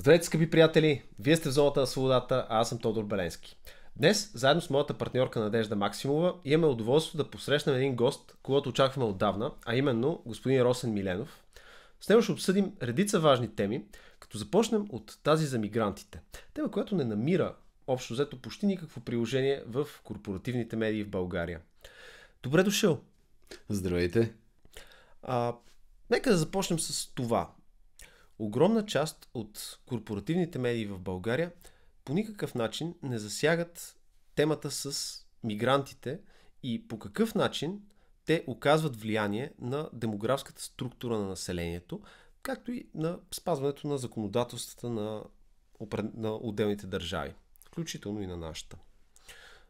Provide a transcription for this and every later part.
Здравейте, скъпи приятели! Вие сте в зоната на свободата, а аз съм Тодор Беленски. Днес, заедно с моята партньорка Надежда Максимова, имаме удоволствие да посрещнем един гост, когото очакваме отдавна, а именно господин Росен Миленов. С него ще обсъдим редица важни теми, като започнем от тази за мигрантите. Тема, която не намира общо взето почти никакво приложение в корпоративните медии в България. Добре дошъл! Здравейте! Нека да започнем с това. Огромна част от корпоративните медии в България по никакъв начин не засягат темата с мигрантите и по какъв начин те оказват влияние на демографската структура на населението, както и на спазването на законодателствата на отделните държави, включително и на нашата.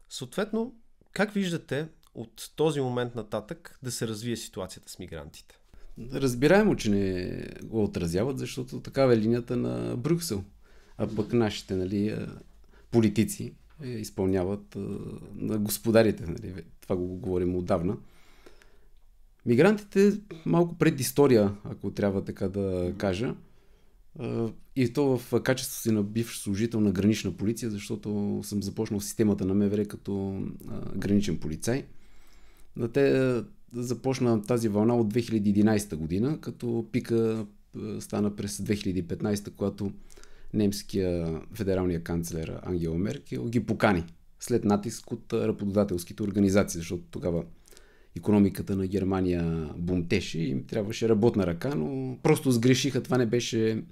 Съответно, как виждате от този момент нататък да се развие ситуацията с мигрантите? Разбираемо, че не го отразяват, защото такава е линията на Брюксел. А пък нашите политици изпълняват на господарите. Това го говорим отдавна. Мигрантите, малко предистория, ако трябва така да кажа, и то в качеството си на бивш служител на гранична полиция, защото съм започнал в системата на МВР като граничен полицай. Започна тази вълна от 2011 година, като пика стана през 2015, когато немския федералния канцлер Ангела Меркел ги покани след натиск от работодателските организации, защото тогава икономиката на Германия бумтеше и им трябваше работна ръка, но просто сгрешиха. Това не беше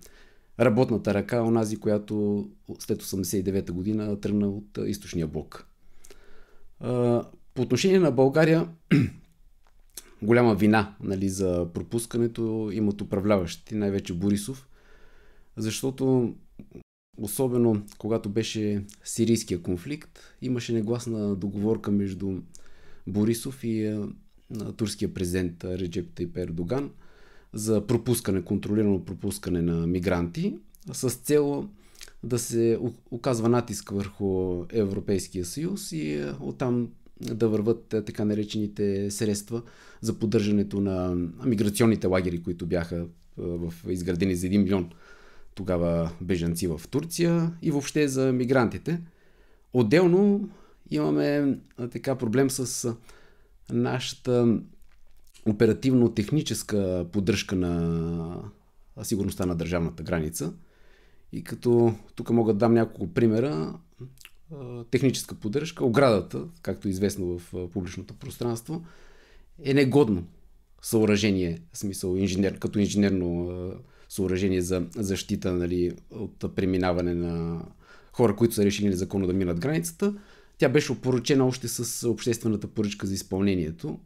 работната ръка, онази, която след 1989 година тръгна от източния блок. По отношение на България, голяма вина за пропускането имат управляващите, най-вече Борисов, защото особено когато беше сирийския конфликт, имаше негласна договорка между Борисов и турския президент Реджеп Тайип Ердоган за контролирано пропускане на мигранти с цел да се оказва натиск върху Европейския съюз и оттам да върват така наречените средства за поддържането на миграционните лагери, които бяха изградени за 1 милион тогава бежанци в Турция и въобще за мигрантите. Отделно имаме така проблем с нашата оперативно-техническа поддръжка на сигурността на държавната граница. И като тук мога да дам няколко примера. Техническа поддръжка, оградата, както е известно в публичното пространство, е негодно съоръжение, в смисъл като инженерно съоръжение за защита от преминаване на хора, които са решили незаконно да минат границата. Тя беше опорочена още с обществената поръчка за изпълнението.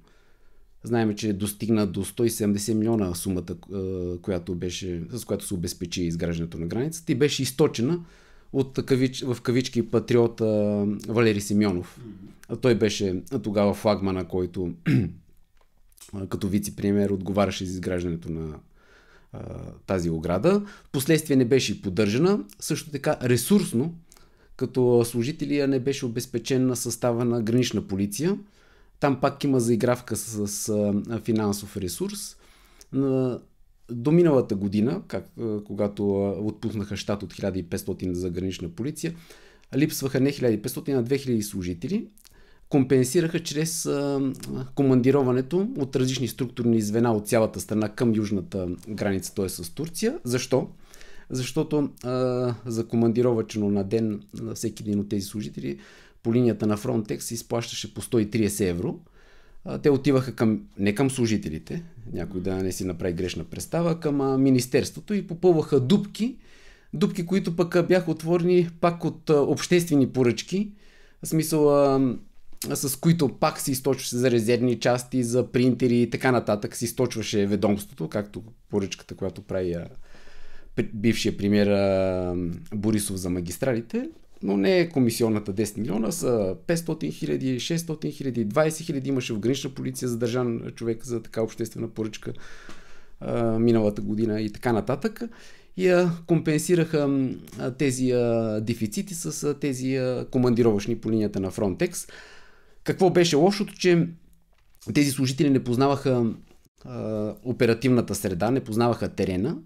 Знаем, че достигна до 170 милиона сумата, с която се обезпечи изграждането на границата и беше източена от в кавички патриота Валери Симеонов. Той беше тогава флагмана, който като вице-премиер отговаряше за изграждането на тази ограда. Впоследствие не беше поддържана. Също така ресурсно, като служители не беше обезпечен на състава на гранична полиция. Там пак има заигравка с финансов ресурс. До миналата година, когато отпуснаха щат от 1500 за гранична полиция, липсваха не 1500, а 2000 служители. Компенсираха чрез командироването от различни структурни звена от цялата страна към южната граница, т.е. с Турция. Защо? Защото за командировачно на ден на всеки един от тези служители по линията на Frontex се изплащаше по 130 евро. Те отиваха не към служителите, някой да не си направи грешна представа, към министерството и попълваха дупки, които пък бяха отворени пак от обществени поръчки, в смисъл с които пак се източваше за резервни части, за принтери и така нататък, се източваше ведомството, както поръчката, която прави бившия премиер Борисов за магистралите. Но не е комисионната 10 милиона, са 500 хиляди, 600 хиляди, 20 хиляди имаше в гранична полиция задържан човек за така обществена поръчка миналата година и така нататък. И компенсираха тези дефицити с тези командировъчни по линията на Frontex. Какво беше лошото, че тези служители не познаваха оперативната среда, не познаваха терена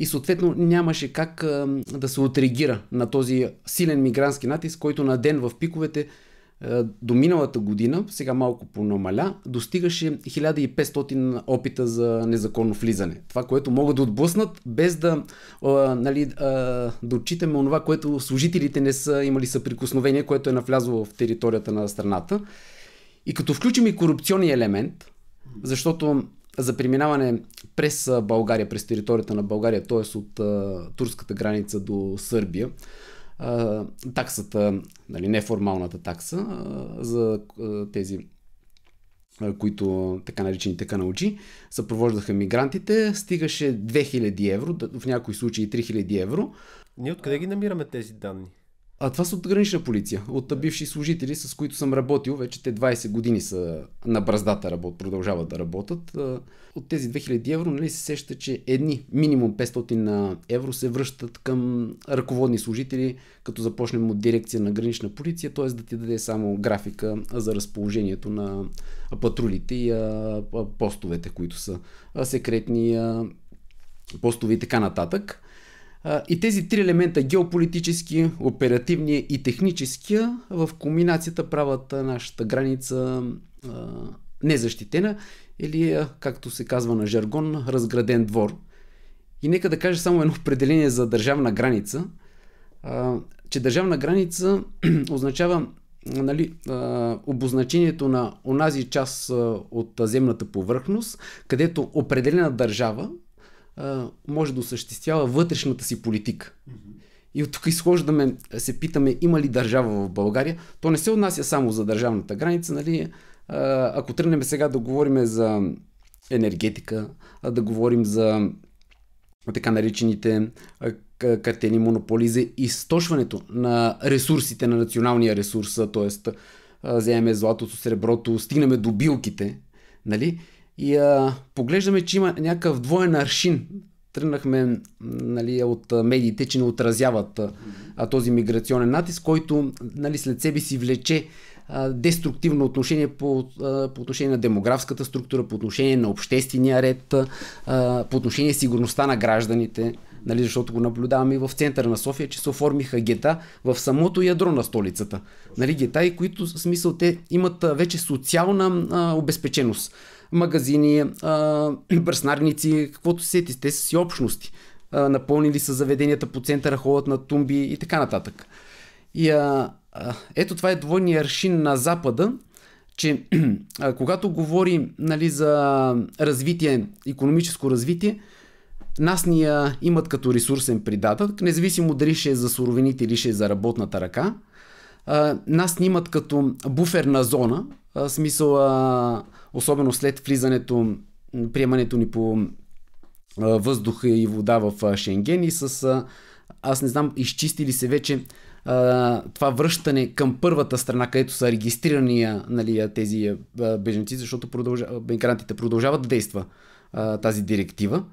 и съответно нямаше как да се отреагира на този силен мигрантски натиск, който на ден в пиковете до миналата година, сега малко понамаля, достигаше 1500 опита за незаконно влизане. Това, което могат да отблъснат, без да отчитаме онова, което служителите не са имали съприкосновение, което е навлязло в територията на страната. И като включим и корупционния елемент, защото за преминаване през България, през територията на България, т.е. от турската граница до Сърбия, таксата, неформалната такса за тези, които така наречените каналджи, съпровождаха мигрантите, стигаше 2000 евро, в някои случаи 3000 евро. Ние откъде ги намираме тези данни? Това са от гранична полиция, от бивши служители, с които съм работил. Вече те 20 години са на браздата, продължават да работят. От тези 2000 евро се сеща, че едни минимум 500 евро се връщат към ръководни служители, като започнем от дирекция на гранична полиция, т.е. да ти даде само графика за разположението на патрулите и постовете, които са секретни постове и така нататък. И тези три елемента, геополитически, оперативния и техническия, в комбинацията правят нашата граница незащитена или, както се казва на жаргон, разграден двор. И нека да кажа само едно определение за държавна граница, че държавна граница означава обозначението на онази част от земната повърхност, където определена държава може да осъществява вътрешната си политика. И от тук изхождаме, се питаме, има ли държава в България. То не се отнася само за държавната граница. Ако тръгнем сега да говорим за енергетика, да говорим за така наречените картелни монополи, за източването на ресурсите, на националния ресурс, т.е. вземем златото, среброто, стигнем до билките, и поглеждаме, че има някакъв двоен аршин. Тръгнахме от медиите, че не отразяват този миграционен натиск, който след себе си влече деструктивно отношение по отношение на демографската структура, по отношение на обществения ред, по отношение сигурността на гражданите, защото го наблюдаваме и в центъра на София, че се оформиха гета в самото ядро на столицата. Гета, и които, в смисъл, те имат вече социална обезпеченост. Магазини, бръснарници, каквото сети, те са си общности. Напълнили са заведенията по центъра, ходят на тумби и така нататък. И ето това е двойния аршин на Запада, че когато говори за развитие, икономическо развитие, нас ни имат като ресурсен придатък, независимо дали ще е за суровините или ще е за работната ръка. Нас ни имат като буферна зона, смисъл, особено след влизането, приемането ни по въздуха и вода в Шенген и аз не знам, изчистили се вече това връщане към първата страна, където са регистрирани тези бежанци, защото мигрантите продължават да действа тази директива.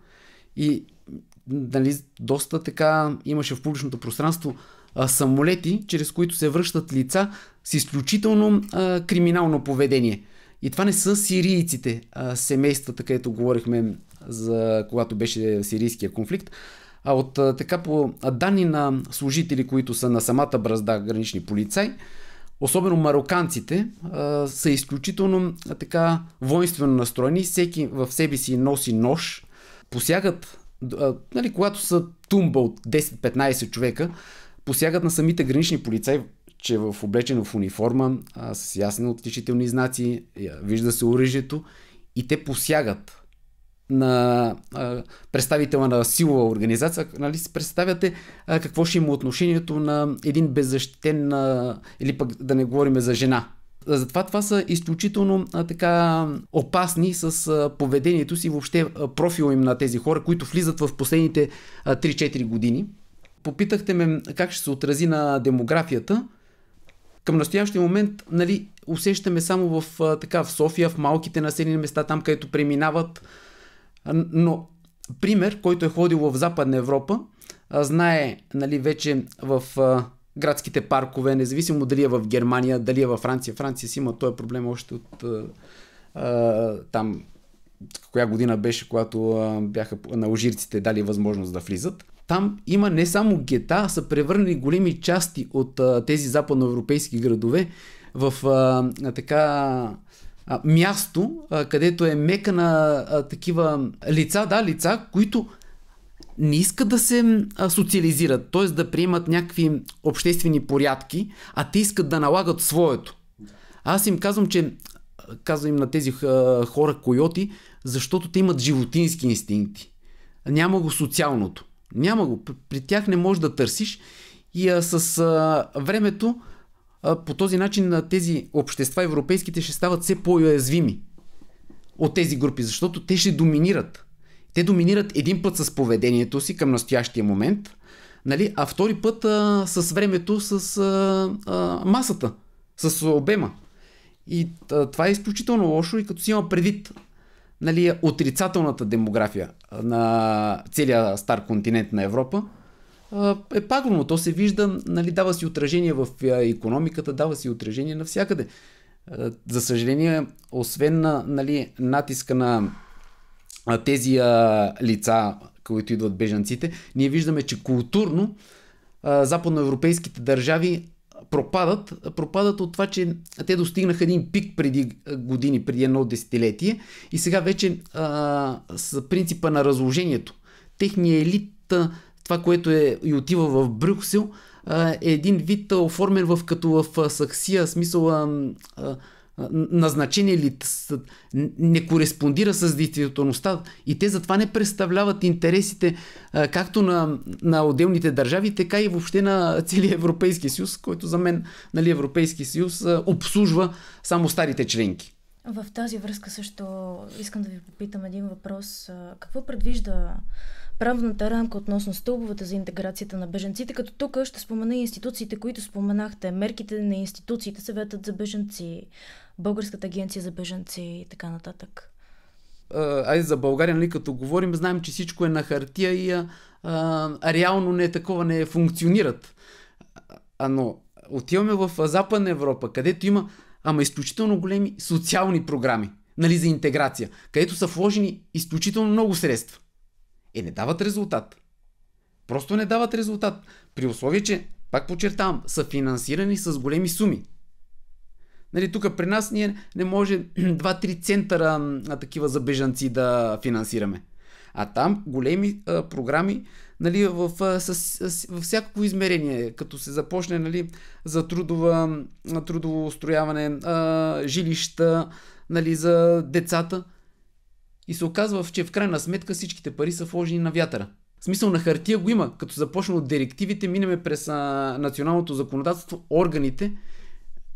И доста така имаше в публичното пространство самолети, чрез които се връщат лица с изключително криминално поведение. И това не са сирийците, семействата, където говорихме за когато беше сирийския конфликт, а от така по данни на служители, които са на самата бразда гранични полицаи, особено мароканците, са изключително така воинствено настроени, всеки в себе си носи нож, посягат, когато са тумба от 10-15 човека, посягат на самите гранични полицаи, че е облечено в униформа, с ясни отличителни знаци, вижда се оръжието и те посягат на представителя на силова организация. Си представяте какво ще има отношението на един беззащитен, или пък да не говорим за жена. Затова това са изключително така опасни с поведението си, въобще профила им на тези хора, които влизат в последните 3-4 години. Попитахте ме как ще се отрази на демографията. Към настоящия момент усещаме само в София, в малките населени места, там където преминават. Но пример, който е ходил в Западна Европа, знае вече в градските паркове, независимо дали е в Германия, дали е във Франция. Франция си има този проблем още от там коя година беше, когато бяха на алжирците дали възможност да влизат. Там има не само гета, а са превърнали големи части от тези западноевропейски градове в място, където е мека на такива лица, които не искат да се социализират, т.е. да приемат някакви обществени порядки, а те искат да налагат своето. Аз им казвам им на тези хора койоти, защото те имат животински инстинкти. Няма го социалното. Няма го. При тях не можеш да търсиш и с времето по този начин на тези общества европейските ще стават все по-уязвими от тези групи, защото те ще доминират. Те доминират един път с поведението си към настоящия момент, нали? А втори път с времето, с масата, с обема. И това е изключително лошо и като си има предвид, нали, отрицателната демография на целия стар континент на Европа, е пагубно. То се вижда, нали, дава си отражение в икономиката, дава си отражение навсякъде. За съжаление, освен нали, натиска на тези лица, които идват бежанците, ние виждаме, че културно западноевропейските държави пропадат от това, че те достигнаха един пик преди години, преди едно десетилетие и сега вече с принципа на разложението. Техният елит, това, което и отива в Брюксел, е един вид оформен като в саксия, смисъл назначение или не кореспондира с действителността и те затова не представляват интересите както на отделните държави, така и въобще на целия Европейски съюз, който за мен, нали, Европейски съюз обслужва само старите членки. В тази връзка също искам да ви попитам един въпрос. Какво предвижда правната рамка относно стълбовете за интеграцията на бежанците, като тук ще спомена институциите, които споменахте, мерките на институциите, Съветът за бежанци, Българската агенция за бежанци и така нататък? Айде за България, нали, като говорим, знаем, че всичко е на хартия и реално не функционират. Но отиваме в Западна Европа, където има изключително големи социални програми, нали, за интеграция, където са вложени изключително много средства. Не дават резултат. Просто не дават резултат. При условие, че, пак подчертавам, са финансирани с големи суми. Нали, тук при нас ние не може 2-3 центъра такива за бежанци да финансираме. А там големи програми, нали, във всякакво измерение, като се започне, нали, за трудово устрояване, жилища, нали, за децата. И се оказва, че в крайна сметка всичките пари са вложени на вятъра. В смисъл, на хартия го има. Като започне от директивите, минеме през националното законодателство, органите,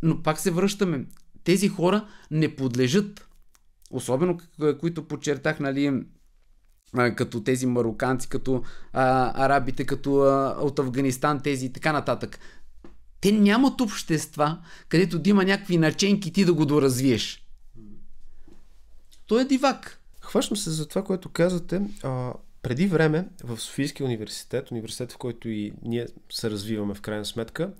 но пак се връщаме. Тези хора не подлежат, особено които подчертах, нали, като тези мароканци, като арабите, като от Афганистан, тези и така нататък. Те нямат общества, където да има някакви наченки ти да го доразвиеш. Той е дивак. Хващам се за това, което казвате. Преди време в Софийския университет, в който и ние се развиваме в крайна сметка,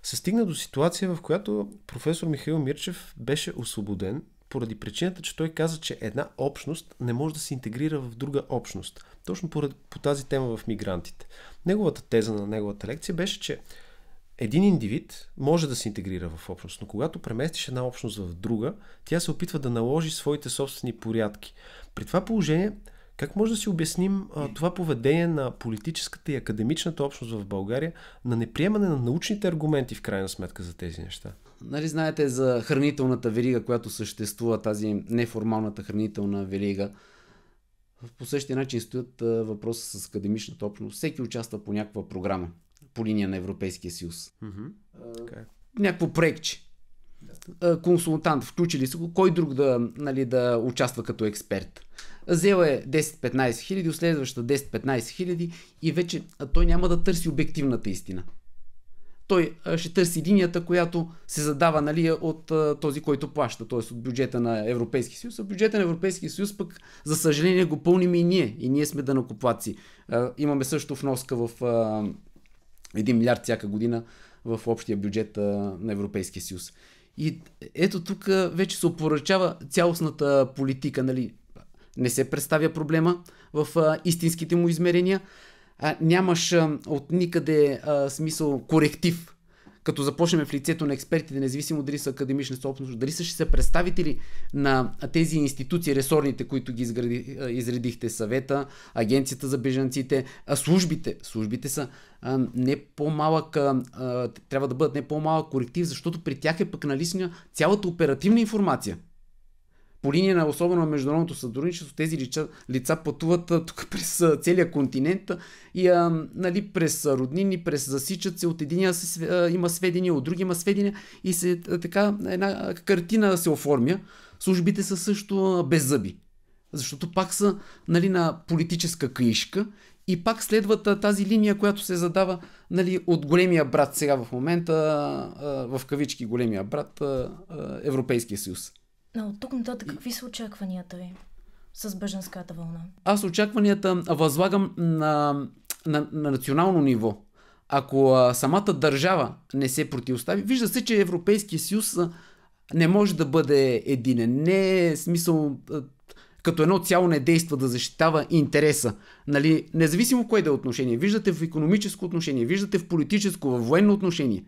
се стигна до ситуация, в която професор Михаил Мирчев беше освободен поради причината, че той каза, че една общност не може да се интегрира в друга общност. Точно по тази тема в мигрантите. Неговата теза на неговата лекция беше, че един индивид може да се интегрира в общност, но когато преместиш една общност в друга, тя се опитва да наложи своите собствени порядки. При това положение, как може да си обясним това поведение на политическата и академичната общност в България на неприемане на научните аргументи в крайна сметка за тези неща? Нали знаете за хранителната верига, която съществува, тази неформалната хранителна верига. По същия начин стоят въпроса с академичната общност. Всеки участва по някаква програма, по линия на Европейския съюз. Някакво проектче. Консултант, включили са го, кой друг да участва като експерт. Взел е 10-15 хиляди, следваща 10-15 хиляди и вече той няма да търси обективната истина. Той ще търси линията, която се задава, нали, от този, който плаща, т.е. от бюджета на Европейския съюз. А бюджета на Европейския съюз пък, за съжаление, го пълним и ние. И ние сме данъкоплатци. Имаме също вноска в 1 милиард всяка година в общия бюджет на Европейския съюз. И ето тук вече се опоръчава цялостната политика, нали. не се представя проблема в истинските му измерения, нямаш от никъде смисъл коректив, като започнем в лицето на експертите, независимо дали са академична собственост, дали са представители на тези институции, ресорните, които ги изредихте, съвета, агенцията за бежанците, службите са не по-малък, трябва да бъдат не по-малък коректив, защото при тях е пък налична цялата оперативна информация. По линия на особено международното сътрудничество, тези лица пътуват тук през целия континент и нали, през роднини, през засичат се, от единия има сведения, от други има сведения и се, така една картина се оформя. Службите са също без зъби, защото пак са нали, на политическа каишка и пак следват тази линия, която се задава нали, от големия брат сега в момента, в кавички големия брат, Европейския съюз. А от тук нататък какви са очакванията ви с бежанската вълна? Аз очакванията възлагам на национално ниво. Ако самата държава не се противостави, вижда се, че Европейския съюз не може да бъде единен. Не е смисъл като едно цяло не действа да защитава интереса. Нали? Независимо кое да е отношение. Виждате в икономическо отношение, виждате в политическо, в военно отношение.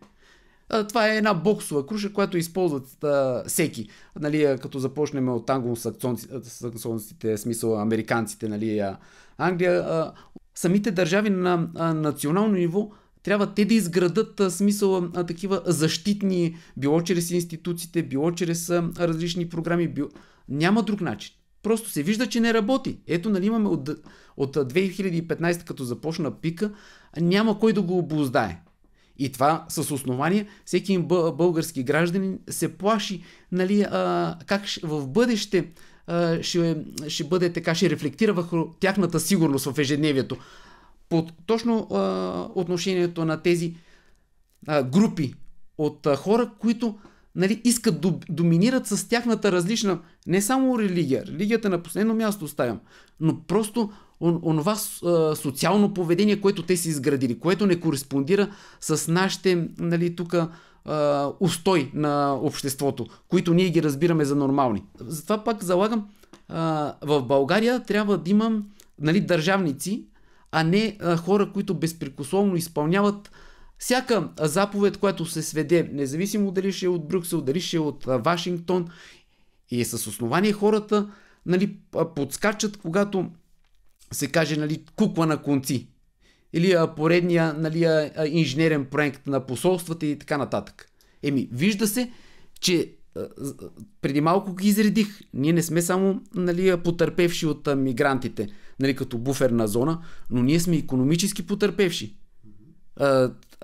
Това е една боксова круша, която използват всеки. Нали, като започнем от англосаксонците, смисъл американците, нали, Англия, самите държави на национално ниво трябва те да изградат смисъл такива защитни, било чрез институциите, било чрез различни програми. Няма друг начин. Просто се вижда, че не работи. Ето, нали, имаме от 2015, като започна пика, няма кой да го обуздае. И това с основание всеки български гражданин се плаши, нали, как в бъдеще ще бъде така, ще рефлектира върху тяхната сигурност в ежедневието. По точно отношението на тези групи от хора, които нали, искат да доминират с тяхната различна, не само религия, религията на последно място оставям, но просто онова социално поведение, което те са изградили, което не кореспондира с нашите, нали, тук устой на обществото, които ние ги разбираме за нормални. Затова пак залагам, в България трябва да имам нали, държавници, а не хора, които безпрекословно изпълняват всяка заповед, която се сведе, независимо дали ще е от Брюксел, дали ще е от Вашингтон. И с основание хората нали, подскачат, когато се каже нали, кукла на конци. Или поредния нали, инженерен проект на посолствата и така нататък. Вижда се, че преди малко ги изредих. Ние не сме само нали, потърпевши от мигрантите, нали, като буферна зона, но ние сме икономически потърпевши.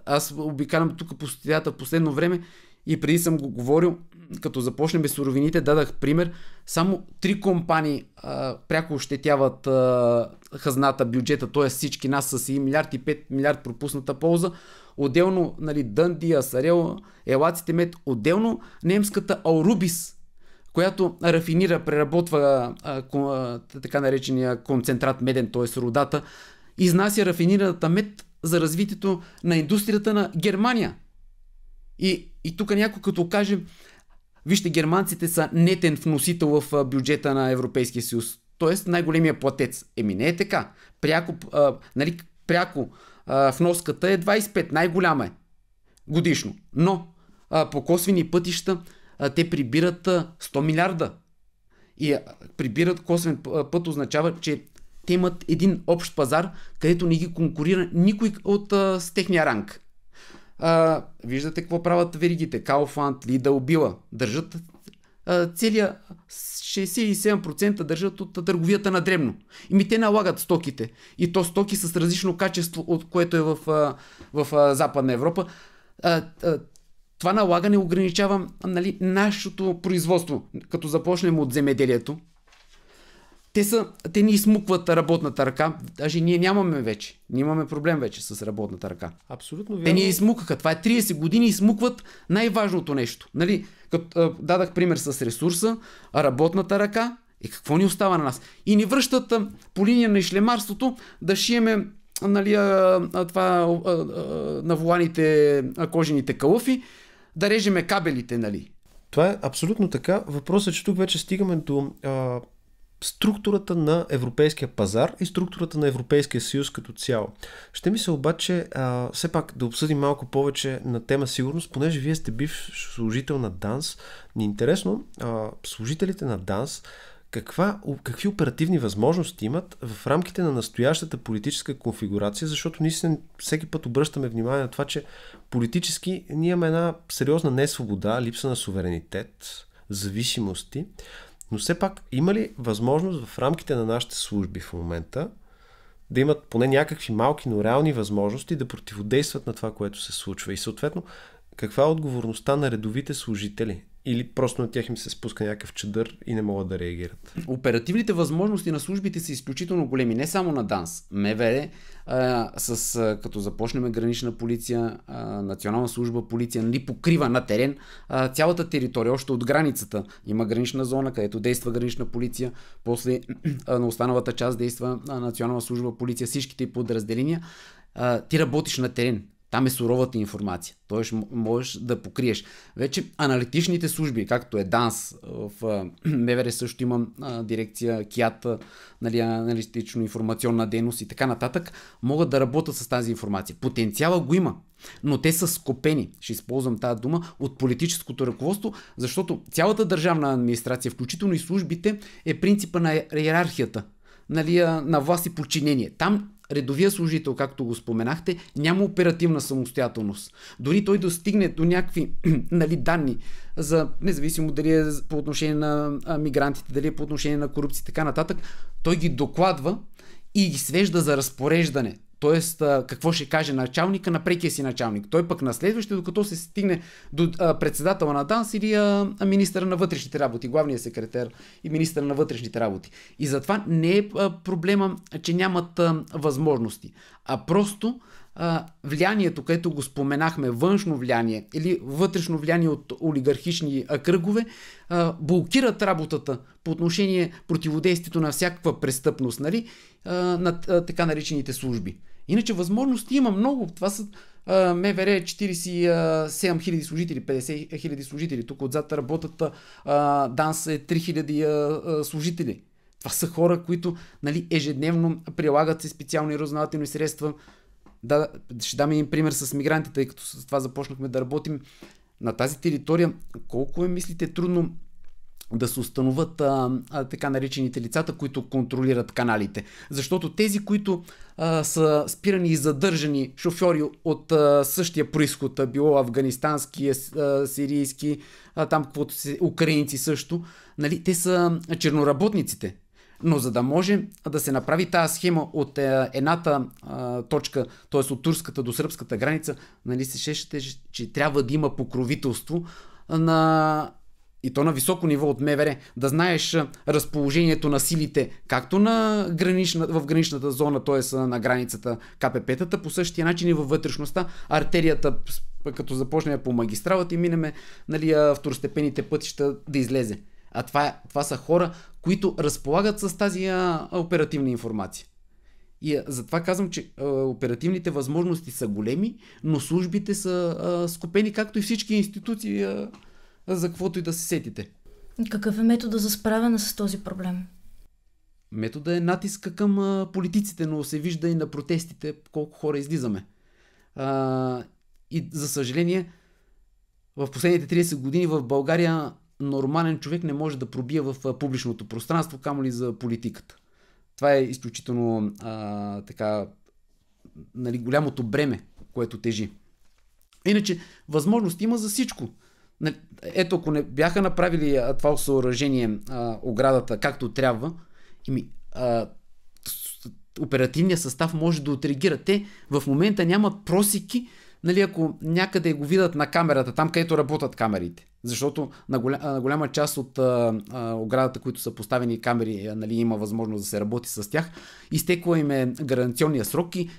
Аз обикалям тук по студията в последно време и преди съм го говорил, като започнем без суровините, дадах пример. Само 3 компании пряко ощетяват хазната, бюджета, т.е. всички нас с 1 милиард и 5 милиард пропусната полза. Отделно нали, Дънди, Асарел, Елаците Мед, отделно немската Аурубис, която рафинира, преработва така наречения концентрат меден, т.е. рудата, изнася рафинираната мед за развитието на индустрията на Германия. И тук някой като каже, вижте, германците са нетен вносител в бюджета на Европейския съюз, т.е. най-големия платец. Не е така. Пряко вноската е 25, най-голяма е годишно. Но по косвени пътища те прибират 100 милиарда. И прибират косвен път означава, че те имат един общ пазар, където не ги конкурира никой с техния ранг. Виждате какво правят веригите. Kaufland, Lidl, Била. Държат целия 67% държат от търговията на дребно. Те налагат стоките. И то стоки с различно качество, от което е в Западна Европа. Това налагане ограничава нали, нашето производство. Като започнем от земеделието, те ни измукват работната ръка. Даже ние нямаме вече. Ние имаме проблем вече с работната ръка. Абсолютно вярно. Те ни измукаха. Това е 30 години измукват най-важното нещо. Нали, като дадах пример с ресурса, работната ръка и какво ни остава на нас. И ни връщат по линия на ишлемарството да шиеме нали, на воланите кожените калъфи, да режеме кабелите. Нали. Това е абсолютно така. Въпросът е, че тук вече стигаме до структурата на европейския пазар и структурата на Европейския съюз като цяло. Ще ми се обаче все пак да обсъдим малко повече на тема сигурност, понеже вие сте бивш служител на ДАНС. Ни е интересно, служителите на ДАНС какви оперативни възможности имат в рамките на настоящата политическа конфигурация, защото ние всеки път обръщаме внимание на това, че политически ние имаме една сериозна несвобода, липса на суверенитет, зависимости, но все пак има ли възможност в рамките на нашите служби в момента да имат поне някакви малки, но реални възможности да противодействат на това, което се случва? И съответно, каква е отговорността на редовите служители? Или просто на тях им се спуска някакъв чадър и не могат да реагират? Оперативните възможности на службите са изключително големи. Не само на ДАНС. МВР, като започнем гранична полиция, национална служба полиция, нали, покрива на терен цялата територия, още от границата. Има гранична зона, където действа гранична полиция, после на останалата част действа национална служба полиция, всичките подразделения. Ти работиш на терен. Там е суровата информация. Тоест можеш да покриеш. Вече аналитичните служби, както е ДАНС, в МВР също има дирекция КИАТ, нали, аналитично-информационна дейност и така нататък, могат да работят с тази информация. Потенциала го има, но те са скопени, ще използвам тази дума, от политическото ръководство, защото цялата държавна администрация, включително и службите, е принципа на иерархията, нали, на власт и подчинение. Там редовия служител, както го споменахте, няма оперативна самостоятелност. Дори той да стигне до някакви нали, данни, за независимо дали е по отношение на мигрантите, дали е по отношение на корупция и така нататък, той ги докладва и ги свежда за разпореждане. Тоест, какво ще каже началника на прекия си началник. Той пък на следващия, докато се стигне до председателя на ДАНС или министъра на вътрешните работи, главния секретар и министъра на вътрешните работи. И затова не е проблема, че нямат възможности, а просто влиянието, което го споменахме, външно влияние или вътрешно влияние от олигархични кръгове, блокират работата по отношение противодействието на всякаква престъпност, нали, на така наречените служби. Иначе възможности има много. Това са МВР 47 000 служители, 50 000 служители. Тук отзад работят ДАНС е 3000 служители. Това са хора, които нали, ежедневно прилагат се специални разузнавателни средства. Да, ще дам един пример с мигрантите, тъй като с това започнахме да работим на тази територия. Колко мислите трудно да се установят така наречените лицата, които контролират каналите. Защото тези, които са спирани и задържани шофьори от същия происход, било афганистански, сирийски, там каквото си, украинци също, нали, те са черноработниците. Но за да може да се направи тази схема от едната точка, т.е. от турската до сръбската граница, нали се сещате, че трябва да има покровителство и то на високо ниво от МВР, да знаеш разположението на силите, както в граничната зона, т.е. на границата КПП-тата, по същия начин и във вътрешността, артерията, като започнем по магистралата и минеме нали, второстепенните пътища да излезе. А това са хора, които разполагат с тази оперативна информация. И затова казвам, че оперативните възможности са големи, но службите са скопени, както и всички институции, за каквото и да се сетите. Какъв е метода за справяне с този проблем? Метода е натиска към политиците, но се вижда и на протестите колко хора излизаме. И за съжаление, в последните 30 години в България нормален човек не може да пробие в публичното пространство, камо ли за политиката. Това е изключително така, нали, голямото бреме, което тежи. Иначе възможност има за всичко. Ето, ако не бяха направили това съоръжение, оградата, както трябва, оперативният състав може да отреагира. Те в момента нямат просеки, нали, ако някъде го видят на камерата, там където работят камерите. Защото на голяма част от оградата, които са поставени камери, нали, има възможност да се работи с тях. Изтекла им е гаранционния срок и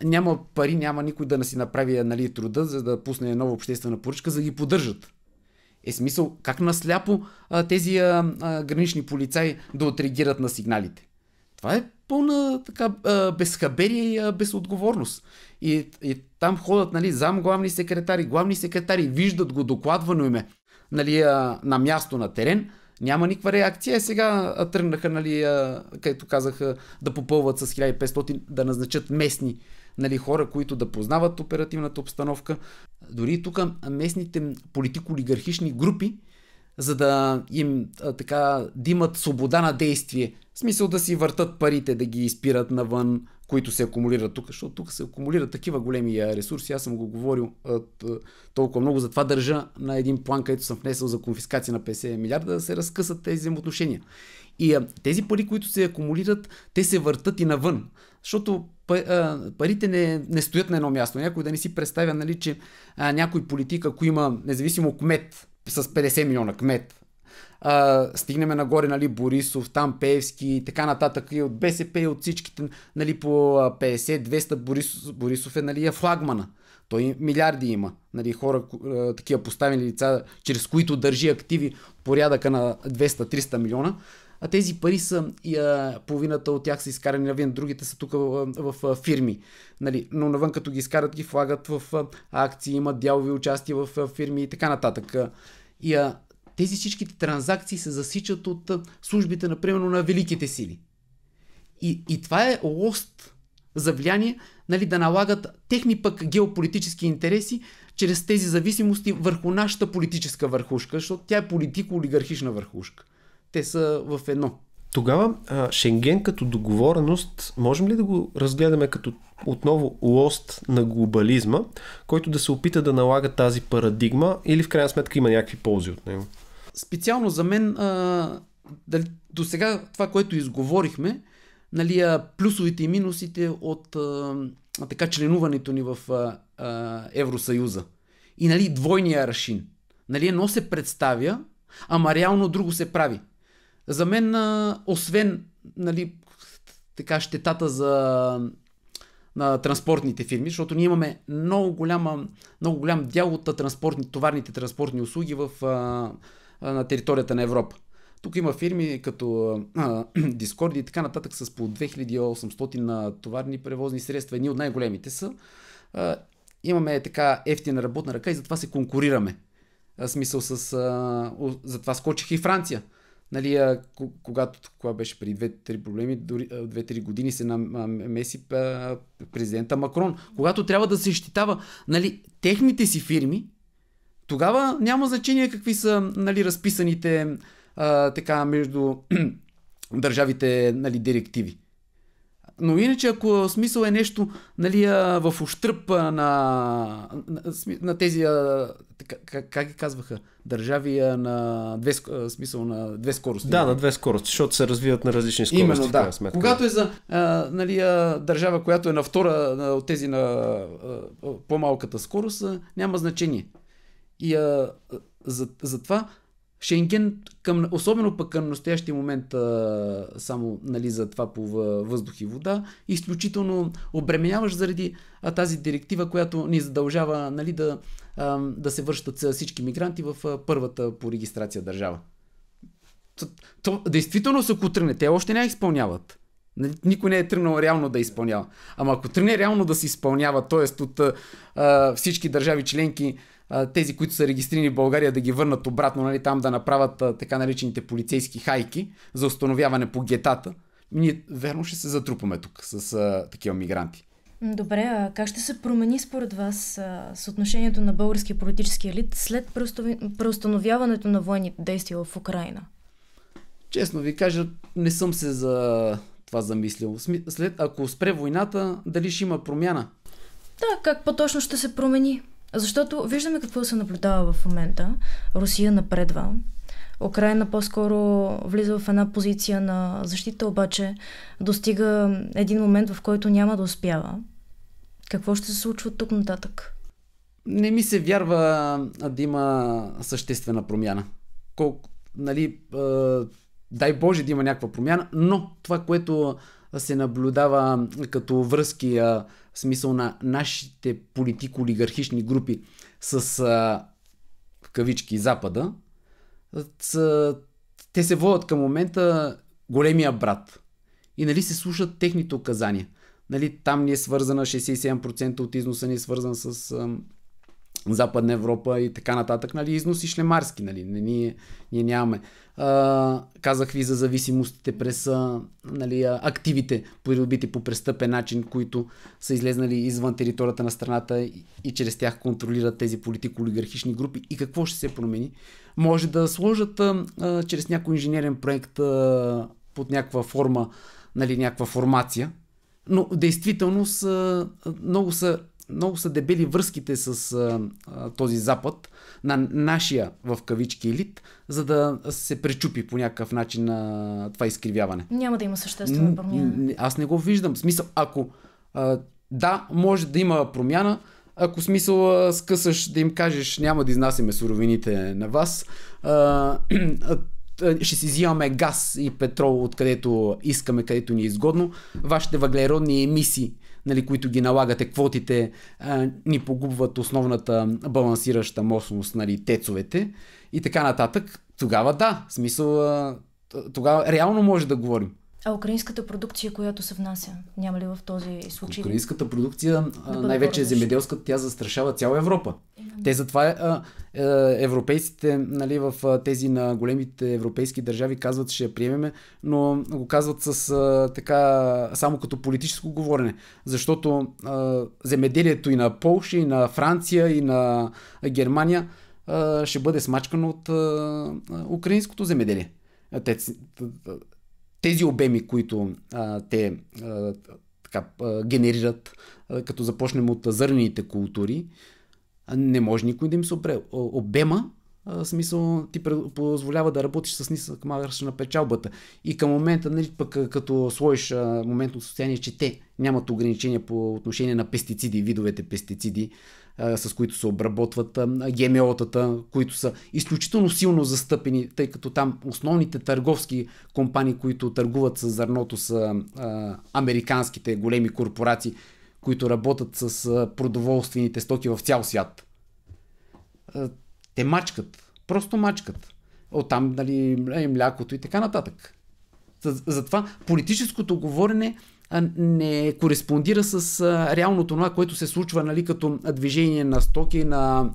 няма пари, няма никой да си направи нали, труда, за да пусне нова обществена поръчка, за да ги поддържат. Смисъл, как насляпо тези гранични полицаи да отреагират на сигналите? Това е пълна така безхаберие и безотговорност. И там ходят нали, главни секретари, виждат го, докладвано им е нали, на място на терен, Няма никаква реакция. Сега тръгнаха, нали, където казаха да попълват с 1500, да назначат местни, нали, хора, които да познават оперативната обстановка. Дори тук местните политико-олигархични групи, за да им така да имат свобода на действие, в смисъл да си въртат парите, да ги изпират навън, които се акумулират тук, защото тук се акумулират такива големи ресурси. Аз съм го говорил толкова много, затова държа на един план, където съм внесъл за конфискация на 50 милиарда, да се разкъсат тези взаимоотношения. И тези пари, които се акумулират, те се въртат и навън, защото парите не стоят на едно място. Някой да не си представя, нали, че някой политик, ако има независимо кмет с 50 милиона кмет, стигнем нагоре, нали, Борисов, там Пеевски и така нататък, и от БСП и от всичките, нали, по 50-200 Борисов е, нали, флагмана. Той милиарди има, нали, хора, такива поставени лица, чрез които държи активи порядъка на 200-300 милиона. А тези пари са, половината от тях са изкарани навън, другите са тук в фирми. Нали, но навън като ги изкарат, ги влагат в акции, имат дялови участия в фирми и така нататък. И тези всичките транзакции се засичат от службите, например, на великите сили. И това е лост за влияние, нали, да налагат техни пък геополитически интереси чрез тези зависимости върху нашата политическа върхушка, защото тя е политико-олигархична върхушка. Те са в едно. Тогава Шенген като договореност, можем ли да го разгледаме като отново лост на глобализма, който да се опита да налага тази парадигма, или в крайна сметка има някакви ползи от него? Специално за мен, до сега това, което изговорихме, нали, плюсовите и минусите от така членуването ни в Евросъюза. И, нали, двойния аршин. Нали, едно се представя, ама реално друго се прави. За мен, освен, нали, така щетата на транспортните фирми, защото ние имаме много голям дял от товарните транспортни услуги на територията на Европа. Тук има фирми като Discord и така нататък с по 2800 товарни превозни средства. Едни от най-големите са. Имаме така ефтина работна ръка и затова се конкурираме. Смисъл затова скочиха и Франция. Нали, кога беше при 2-3 проблеми, дори 2-3 години се намеси президента Макрон. Когато трябва да се защитава, нали, техните си фирми, тогава няма значение какви са, нали, разписаните така между държавите, нали, директиви. Но иначе, ако смисъл е нещо, нали, в ущърб на тези, как ги казваха, държави на две скорости. Да, на две скорости, защото се развиват на различни скорости. Именно, да. Когато е за нали, държава, която е на втора от тези на по-малката скорост, няма значение. И за това Шенген, особено пък към настоящия момент, само, нали, за това по въздух и вода, изключително обременяваш заради тази директива, която ни задължава, нали, да се връщат всички мигранти в първата по регистрация държава. Действително са, ако тръгне, те още не я изпълняват. Никой не е тръгнал реално да изпълнява. Ама ако тръгне реално да се изпълнява, т.е. от всички държави членки, тези, които са регистрирани в България, да ги върнат обратно, нали, там да направят така наречените полицейски хайки за установяване по гетата, ние верно ще се затрупаме тук с такива мигранти. Добре, а как ще се промени според вас съотношението на българския политически елит след преустановяването на военните действия в Украйна? Честно ви кажа, не съм се за това замислил. Ако спре войната, дали ще има промяна? Да, как по-точно ще се промени? Защото виждаме какво се наблюдава в момента. Русия напредва. Украйна по-скоро влиза в една позиция на защита, обаче достига един момент, в който няма да успява. Какво ще се случва от тук нататък? Не ми се вярва да има съществена промяна. Нали, дай Боже да има някаква промяна, но това, което се наблюдава като връзки, в смисъл на нашите политико-олигархични групи с в кавички Запада, те се водят към момента големия брат. И, нали, се слушат техните указания. Нали, там ни е свързана 67% от износа ни е свързан с Западна Европа и така нататък, нали, износ и шлемарски, нали, ние нямаме. Казах ви за зависимостите през нали, активите, придобити по престъпен начин, които са излезнали извън територията на страната и чрез тях контролират тези политико-олигархични групи. И какво ще се промени? Може да сложат чрез някой инженерен проект под някаква форма, нали, някаква формация, но действително много са дебели връзките с този Запад на нашия, в кавички, елит, за да се пречупи по някакъв начин това изкривяване. Няма да има съществена промяна. Аз не го виждам. Смисъл, ако да, може да има промяна, ако смисъл скъсаш да им кажеш няма да изнасяме суровините на вас, ще си взимаме газ и петрол откъдето искаме, където ни е изгодно, вашите въглеродни емисии, нали, които ги налагате, квотите, ни погубват основната балансираща мощност, нали, тецовете и така нататък, тогава да, смисъл, тогава реално може да говорим. А украинската продукция, която се внася, няма ли в този случай? Украинската продукция, най-вече земеделската, тя застрашава цяла Европа. Те затова европейците, нали, в тези на големите европейски държави казват, ще я приемеме, но го казват с така само като политическо говорене. Защото земеделието и на Полша, и на Франция, и на Германия ще бъде смачкано от украинското земеделие. Тези обеми, които те генерират, като започнем от зърнените култури, не може никой да им се опре. Обема, смисъл, ти позволява да работиш с нисък марж на печалбата. И към момента, нали, пък като сложиш моментно състояние, че те нямат ограничения по отношение на пестициди, видовете пестициди, с които се обработват ГМО-тата, които са изключително силно застъпени, тъй като там основните търговски компании, които търгуват с зърното, са американските големи корпорации, които работят с продоволствените стоки в цял свят. Те мачкат. Просто мачкат. Оттам, нали, млякото и така нататък. Затова политическото говорене не кореспондира с реалното това, което се случва, нали, като движение на стоки, на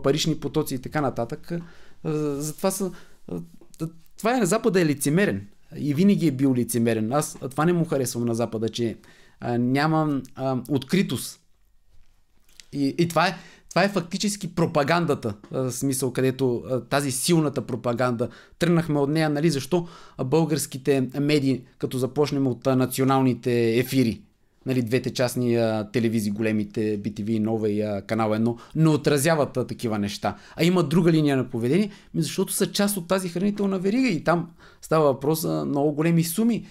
парични потоци и така нататък. Затова това на Запада е лицемерен. И винаги е бил лицемерен. Аз това не му харесвам на Запада, че няма откритост. И това е фактически пропагандата, в смисъл, където тази силната пропаганда, тръгнахме от нея, нали, защо българските медии, като започнем от националните ефири, нали, двете частни телевизии, големите BTV и Нова и Канал 1, не отразяват такива неща. А има друга линия на поведение, защото са част от тази хранителна верига и там става въпрос за много големи суми.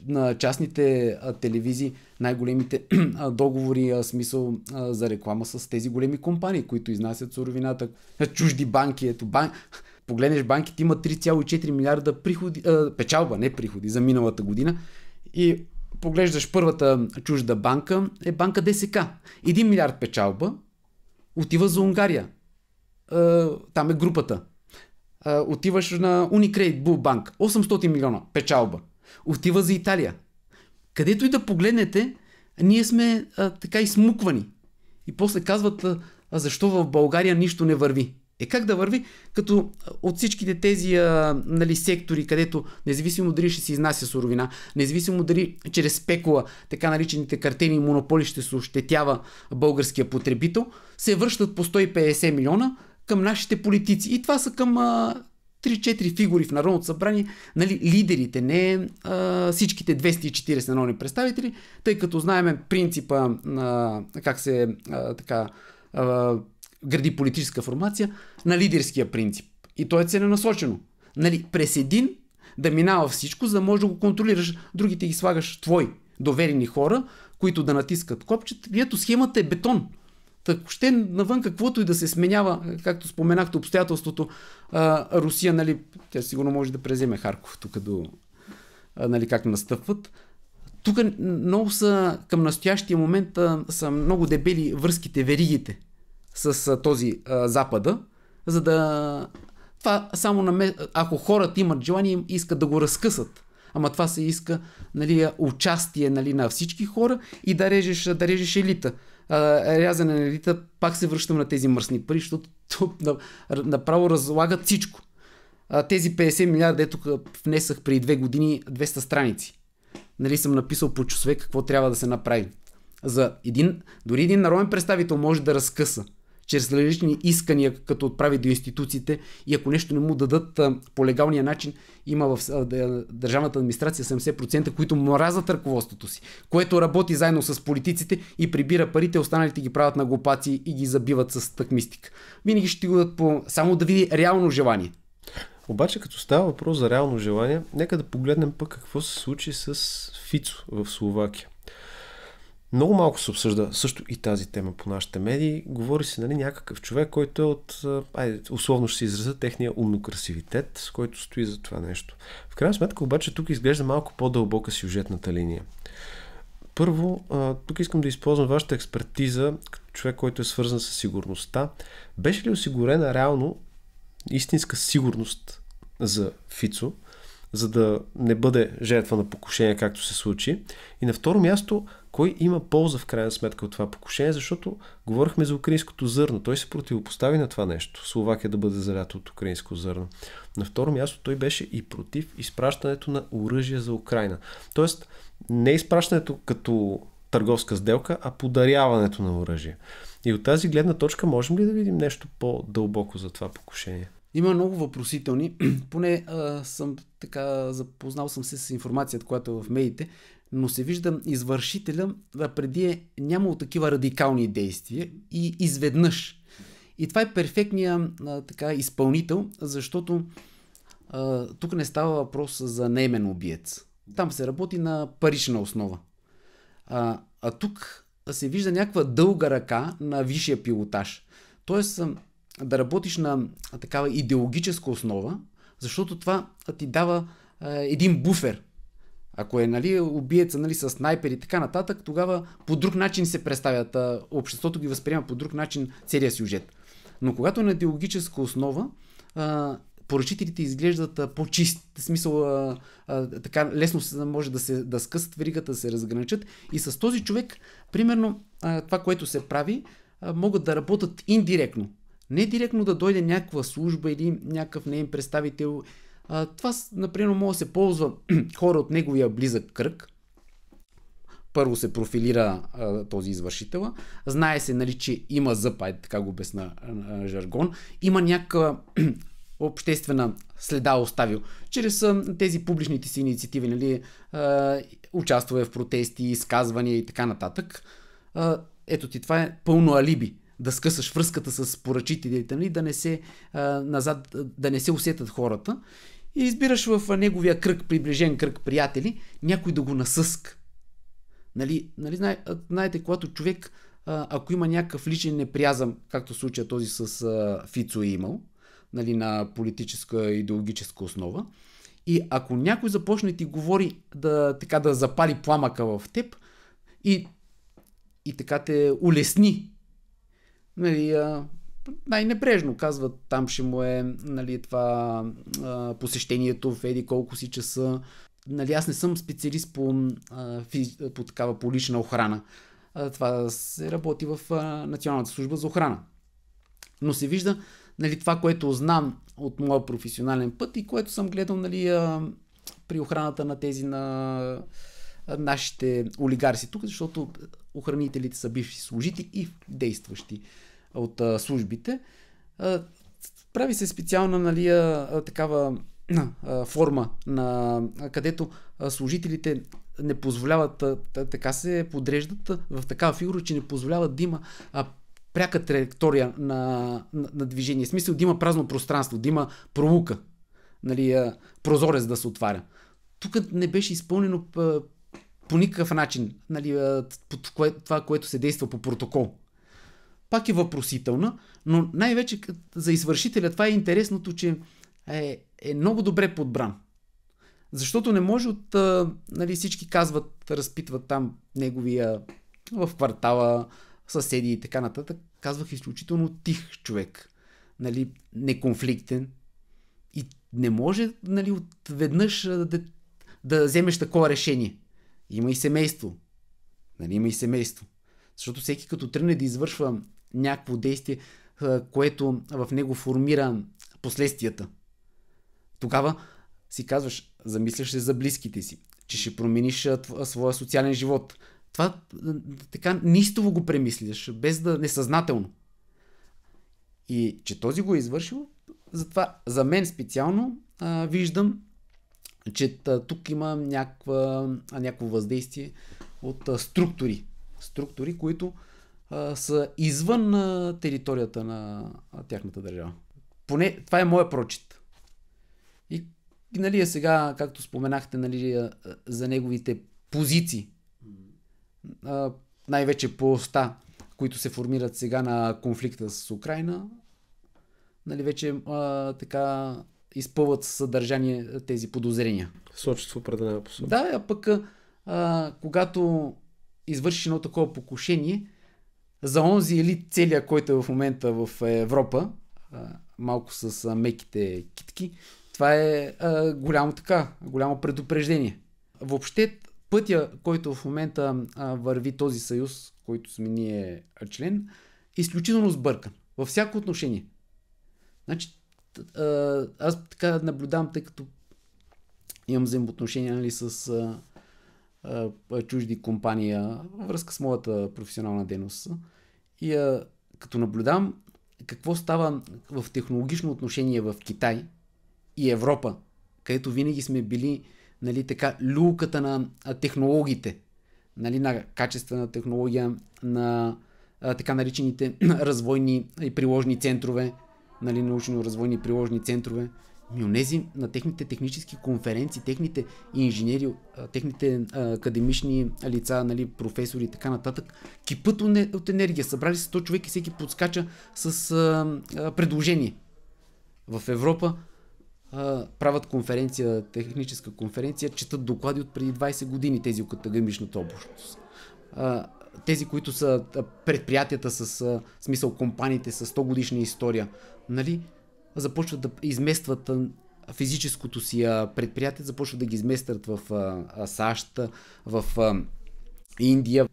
На частните телевизии, най-големите договори, смисъл за реклама с тези големи компании, които изнасят суровината. Чужди банки, погледнеш банките, има 3,4 милиарда приходи, печалба, не приходи, за миналата година. И поглеждаш първата чужда банка, е банка ДСК. 1 милиард печалба отива за Унгария. Там е групата. Отиваш на Unicredit Bull Bank, 800 милиона печалба. Отива за Италия. Където и да погледнете, ние сме така изсмуквани. И после казват, защо в България нищо не върви. Как да върви? Като от всичките тези нали, сектори, където независимо дали ще се изнася суровина, независимо дали чрез спекула, така наричаните картелни монополи ще се ощетява българския потребител, се връщат по 150 милиона към нашите политици. И това са към 3-4 фигури в Народното събрание, нали, лидерите, не всичките 240 народни представители, тъй като знаем принципа на как се гради политическа формация на лидерския принцип. И то е целенасочено. Нали, през един да минава всичко, за да можеш да го контролираш. Другите ги слагаш твои доверени хора, които да натискат копчета. Ето схемата е бетон. Так, ще навън каквото и да се сменява, както споменахте, обстоятелството, Русия, нали, тя сигурно може да преземе Харков тук до, нали, как настъпват. Тук много са, към настоящия момент са много дебели връзките, веригите с този Запада, за да това само ако хората имат желание, искат да го разкъсат. Ама това се иска, нали, участие, нали, на всички хора и да режеш елита. рязане на елита, пак се връщам на тези мръсни пари, защото направо разлагат всичко. Тези 50 милиарда, ето тук внесах преди 2 години 200 страници. Нали, съм написал по часове какво трябва да се направи. Дори един народен представител може да разкъса чрез различни искания, като отправи до институциите, и ако нещо не му дадат по легалния начин, има в държавната администрация 70%, които мразят ръководството си, което работи заедно с политиците и прибира парите, останалите ги правят на глупаци и ги забиват с тъкмистик. Винаги ще го дадат само да види реално желание. Обаче, като става въпрос за реално желание, нека да погледнем пък какво се случи с Фицо в Словакия. Много малко се обсъжда също и тази тема по нашите медии. Говори се, нали, някакъв човек, който е от, условно ще се изразя, техния умно-красивитет, който стои за това нещо. В крайна сметка обаче тук изглежда малко по-дълбока сюжетната линия. Първо, тук искам да използвам вашата експертиза като човек, който е свързан с сигурността. Беше ли осигурена реално истинска сигурност за Фицо, за да не бъде жертва на покушение, както се случи? И на второ място, кой има полза в крайна сметка от това покушение, защото говорихме за украинското зърно. Той се противопостави на това нещо. Словакия да бъде залята от украинско зърно. На второ място той беше и против изпращането на оръжие за Украйна. Тоест, не изпращането като търговска сделка, а подаряването на оръжие. И от тази гледна точка можем ли да видим нещо по-дълбоко за това покушение? Има много въпросителни. Поне съм така запознал съм се с информацията, която е в медиите, но се вижда извършителя преди нямало такива радикални действия и изведнъж. И това е перфектният изпълнител, защото тук не става въпрос за наемен убиец. Там се работи на парична основа. А тук се вижда някаква дълга ръка на висшия пилотаж. Тоест да работиш на такава идеологическа основа, защото това ти дава един буфер. Ако е, нали, убиеца, нали, с снайпер и така нататък, тогава по друг начин се представят, обществото ги възприема по друг начин целият сюжет. Но когато е на идеологическа основа, поръчителите изглеждат по-чисти. В смисъл, така лесно може да скъсат веригата, да се разграничат. И с този човек, примерно, това, което се прави, могат да работят индиректно. Не директно да дойде някаква служба или някакъв неин представител. Това, например, може да се ползва хора от неговия близък кръг. Първо се профилира този извършител. Знае се, нали, че има зъб, така го обясна жаргон. Има някаква обществена следа оставил. Чрез тези публичните си инициативи, нали, участва в протести, изказвания и така нататък. Ето ти, това е пълно алиби. Да скъсаш връзката с поръчителите, нали, назад, да не се усетят хората. И избираш в неговия кръг, приближен кръг приятели, някой да го насъска. Нали, знаете, когато човек, ако има някакъв личен неприязъм, както в случая този с Фицо е имал, нали, на политическа и идеологическа основа, и ако някой започне да ти говори да запали пламъка в теб и така те улесни, нали, най-небрежно казват, там ще му е, нали, това посещението в еди колко си часа. Нали, аз не съм специалист по такава лична охрана. Това се работи в Националната служба за охрана. Но се вижда, нали, това, което знам от моя професионален път и което съм гледал, нали, при охраната на тези на нашите олигарси тук, защото охранителите са бивши служители и действащи от службите. Прави се специална, нали, такава форма, където служителите не позволяват, така се подреждат в такава фигура, че не позволяват да има пряка траектория на движение. В смисъл да има празно пространство, да има пролука, нали, прозорец да се отваря. Тук не беше изпълнено по никакъв начин, нали, това, което се действа по протокол. Пак е въпросителна, но най-вече за извършителя това е интересното, че е много добре подбран. Защото не може нали, всички казват, разпитват там неговия в квартала, съседи и така нататък. Казвах изключително тих човек, нали, неконфликтен и не може, нали, отведнъж да вземеш такова решение. Има и семейство. Нали, има и семейство. Защото всеки като тръгне да извършва някакво действие, което в него формира последствията, тогава си казваш, замисляш се за близките си, че ще промениш своя социален живот. Това така неистово го премисляш, без да несъзнателно. И че този го е извършил, затова за мен специално виждам, че тук има някакво въздействие от структури, които са извън територията на тяхната държава. Поне това е моя прочит. И нали, сега, както споменахте, нали, за неговите позиции, най-вече по оста, които се формират сега на конфликта с Украйна, нали, вече така изпълват съдържание тези подозрения. Сочат в определена посока. Да, а пък когато извършиш едно такова покушение, за онзи елит целия, който е в момента в Европа, малко с меките китки, това е голямо предупреждение. Въобще пътя, който в момента върви този съюз, който сме ние член, е изключително сбъркан. Във всяко отношение. Значи, аз така наблюдавам, тъй като имам взаимоотношения, нали, с чужди компании във връзка с моята професионална дейност. И като наблюдавам какво става в технологично отношение в Китай и Европа, където винаги сме били, нали, така, люлката на технологиите, нали, на качествена технология, на така наречените развойни и приложни центрове, нали, научно-развойни приложни центрове. Онези на техните технически конференции, техните инженери, техните академични лица, нали, професори и така нататък, кипът от енергия. Събрали се 100 човек и всеки подскача с предложение. В Европа правят конференция, техническа конференция, четат доклади от преди 20 години тези от академичната област. Тези, които са предприятията с смисъл компаниите с 100 годишна история, нали, започват да изместват физическото си предприятие, започват да ги изместват в САЩ, в Индия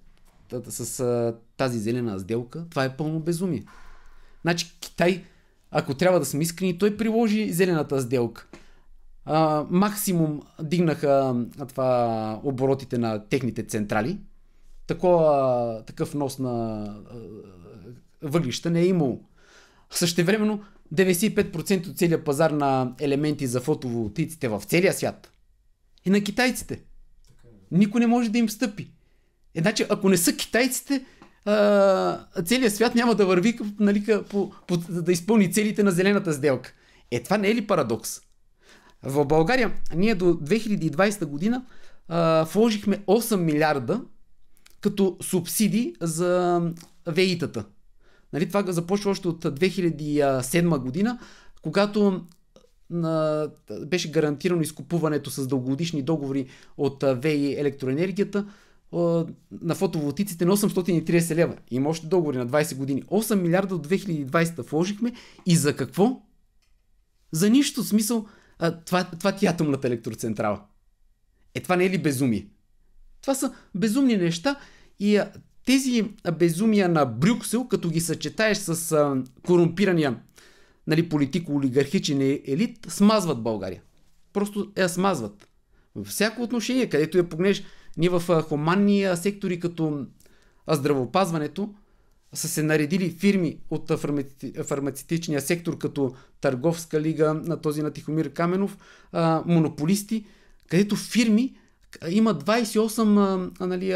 с тази зелена сделка. Това е пълно безумие. Значи Китай, ако трябва да сме искрени, той приложи зелената сделка. Максимум дигнаха оборотите на техните централи. Такъв нос на въглища не е имало. Същевременно 95% от целия пазар на елементи за фотоволтаиците в целия свят и на китайците. Никой не може да им стъпи. Значи, ако не са китайците, целият свят няма да върви, нали, да изпълни целите на зелената сделка. Това не е ли парадокс? В България ние до 2020 година вложихме 8 милиарда като субсидии за ВЕИ-тата. Нали, това започва още от 2007 година, когато беше гарантирано изкупуването с дългогодишни договори от ВЕИ електроенергията на фотоволтиците на 830 лева. Има още договори на 20 години. 8 милиарда от 2020 вложихме и за какво? За нищо. В смисъл, това ти е атомната електроцентрала. Това не е ли безумие? Това са безумни неща и тези безумия на Брюксел, като ги съчетаеш с корумпирания, нали, политико-олигархичен елит, смазват България. Просто я смазват. Във всяко отношение, където я погнеш, ние в хуманни сектори като здравеопазването са се наредили фирми от фармацевтичния сектор, като Търговска лига, на този на Тихомир Каменов, монополисти, където фирми имат 28 нали,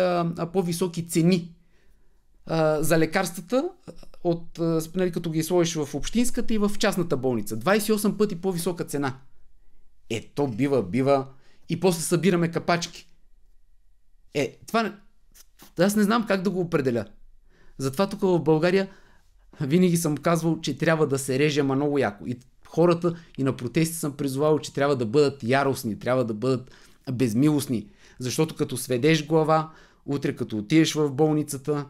по-високи цени за лекарствата, нали, като ги сложиш в общинската и в частната болница. 28 пъти по-висока цена. То бива и после събираме капачки. Това аз не знам как да го определя. Затова тук в България винаги съм казвал, че трябва да се реже много яко. И хората и на протести съм призовал, че трябва да бъдат яростни, трябва да бъдат безмилостни. Защото като сведеш глава, утре като отидеш в болницата,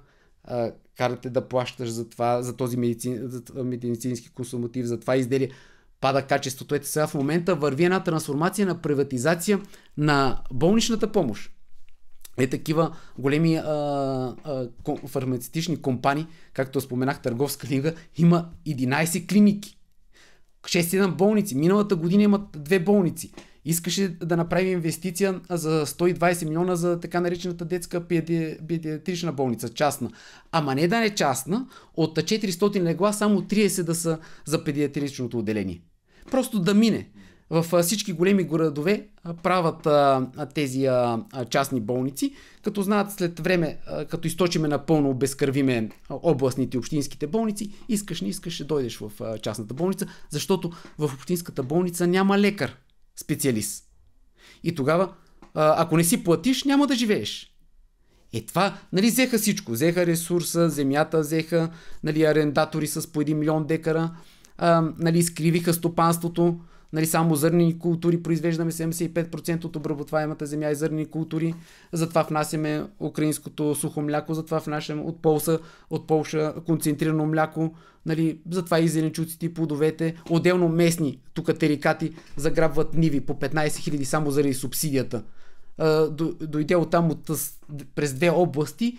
карате да плащаш за това, за този медицински консуматив, за това изделие, пада качеството. Сега в момента върви една трансформация на приватизация на болничната помощ. такива големи фармацевтични компании, както споменах, Търговска лига, има 11 клиники, 6-7 болници. Миналата година имат 2 болници. Искаше да направи инвестиция за 120 милиона за така наречената детска педиатрична болница, частна. Ама не да не частна, от 400 легла само 30 да са за педиатричното отделение. Просто да мине. В всички големи градове правят тези частни болници, като знаят след време, като източиме напълно, обезкървиме областните и общинските болници, искаш не искаш, ще дойдеш в частната болница, защото в общинската болница няма лекар, специалист. И тогава, ако не си платиш, няма да живееш. Това, нали, взеха всичко. Взеха ресурса, земята, взеха, нали, арендатори с по 1 милион декара, нали, изкривиха стопанството, нали, само зърнени култури, произвеждаме 75% от обработваемата земя и зърнени култури, затова внасяме украинското сухо мляко, затова внасяме от Полша концентрирано мляко, нали, затова и зеленчуците и плодовете, отделно местни, тук терикати заграбват ниви по 15 000 само заради субсидията. Дойде оттам през 2 области,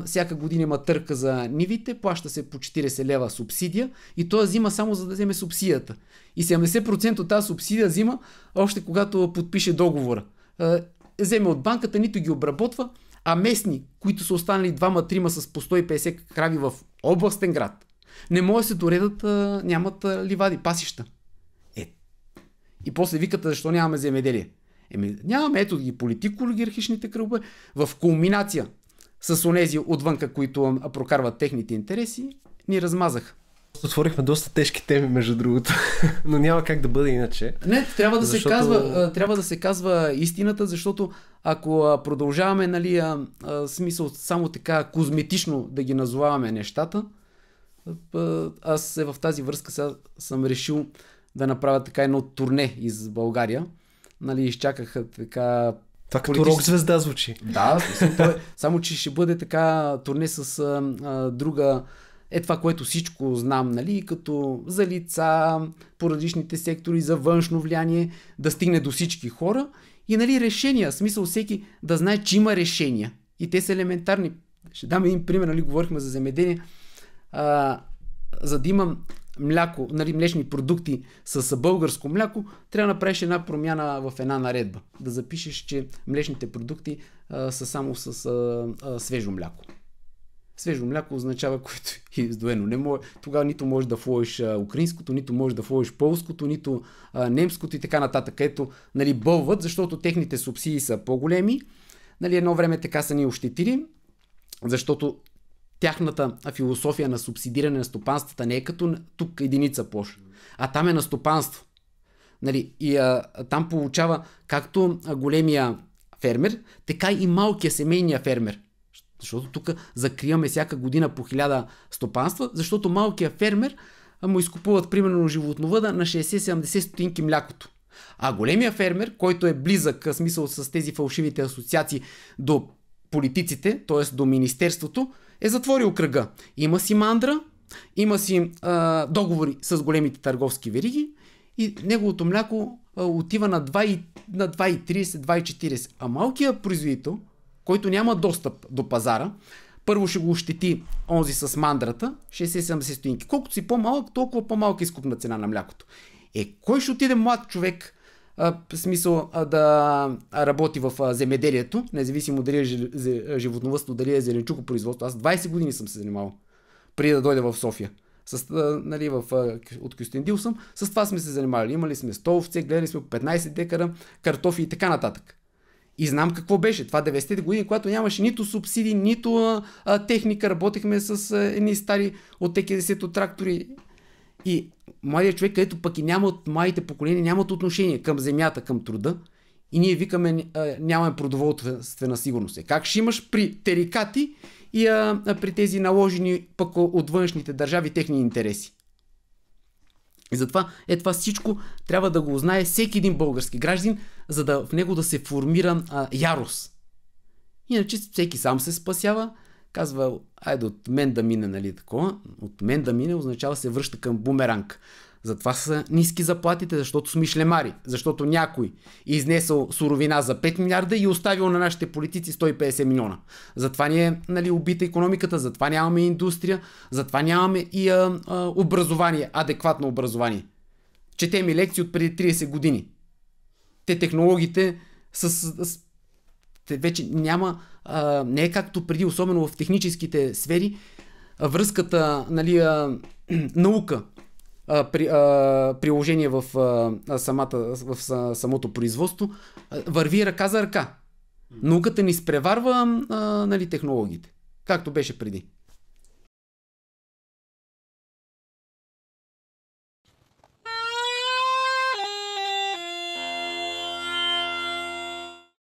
всяка година има търка за нивите, плаща се по 40 лева субсидия и той взима само за да вземе субсидията. И 70% от тази субсидия взима още когато подпише договора. Вземе от банката, нито ги обработва, а местни, които са останали 2-3 с по 150 крави в областен град, не може да се доредат, нямат ливади, пасища. И после викате, защо нямаме земеделие? Нямаме, ето ги политико-олигархичните кръгове в кулминация с онези отвънка, които прокарват техните интереси, ни размазаха. Отворихме доста тежки теми, между другото, но няма как да бъде иначе. Не, трябва да се казва истината, защото ако продължаваме, нали, смисъл само така козметично да ги назоваваме нещата, аз в тази връзка сега съм решил да направя така едно турне из България. Нали, изчакаха така... Това като рок звезда звучи. Да, само че ще бъде така турне с друга... Това, което всичко знам, нали, като за лица, по различните сектори, за външно влияние, да стигне до всички хора и, нали, решения, в смисъл всеки да знае, че има решения и те са елементарни. Ще дам един пример, нали, говорихме за земеделие. За да имам мляко, нали, млечни продукти с българско мляко, трябва да направиш една промяна в една наредба. Да запишеш, че млечните продукти са само с свежо мляко. Свежо мляко означава, което е издоено. Тогава нито можеш да вложиш украинското, нито можеш да вложиш полското, нито немското и така нататък. Ето, нали, бълват, защото техните субсидии са по-големи. Нали, едно време така са ни ощетили, защото тяхната философия на субсидиране на стопанствата не е като тук единица площ, а там е на стопанство. Нали, и там получава както големия фермер, така и малкия семейния фермер. Защото тук закриваме всяка година по 1000 стопанства, защото малкия фермер му изкупуват примерно животновъда на 60-70 стотинки млякото. А големия фермер, който е близък, в смисъл с тези фалшивите асоциации до политиците, т.е. до министерството, е затворил кръга. Има си мандра, има си договори с големите търговски вериги и неговото мляко отива на 2,30, 2,40. А малкият производител, който няма достъп до пазара, първо ще го ощети онзи с мандрата, 60-70 стотинки. Колкото си по-малък, толкова по-малка изкупна цена на млякото. Кой ще отиде млад човек, в смисъл да работи в земеделието, независимо дали е животновъдство, дали е зеленчукопроизводство. Аз 20 години съм се занимавал, преди да дойда в София. Нали, от Кюстендил съм, с това сме се занимавали. Имали сме 100 овце, гледали сме 15 декара, картофи и така нататък. И знам какво беше. Това 90-те години, когато нямаше нито субсидии, нито техника. Работехме с едни стари от ТК-10 трактори. И младият човек, където пък и няма от младите поколения, нямат отношение към земята, към труда. И ние викаме, нямаме продоволствена сигурност. Как ще имаш при терикати и при тези наложени пък от външните държави техни интереси? И затова това всичко трябва да го знае всеки един български гражданин, за да в него да се формира ярост. Иначе всеки сам се спасява, казва, айде от мен да мине, нали такова. От мен да мине означава се връща към бумеранг. Затова са ниски заплатите, защото сме шлемари. Защото някой изнесъл суровина за 5 милиарда и оставил на нашите политици 150 милиона. Затова ни е, нали, убита икономиката, затова нямаме индустрия, затова нямаме и образование, адекватно образование. Четем и лекции от преди 30 години. Те технологите вече няма, не е както преди, особено в техническите сфери, връзката, нали, наука, приложение в самото производство, върви ръка за ръка. Науката ни изпреварва, нали, технологиите, както беше преди.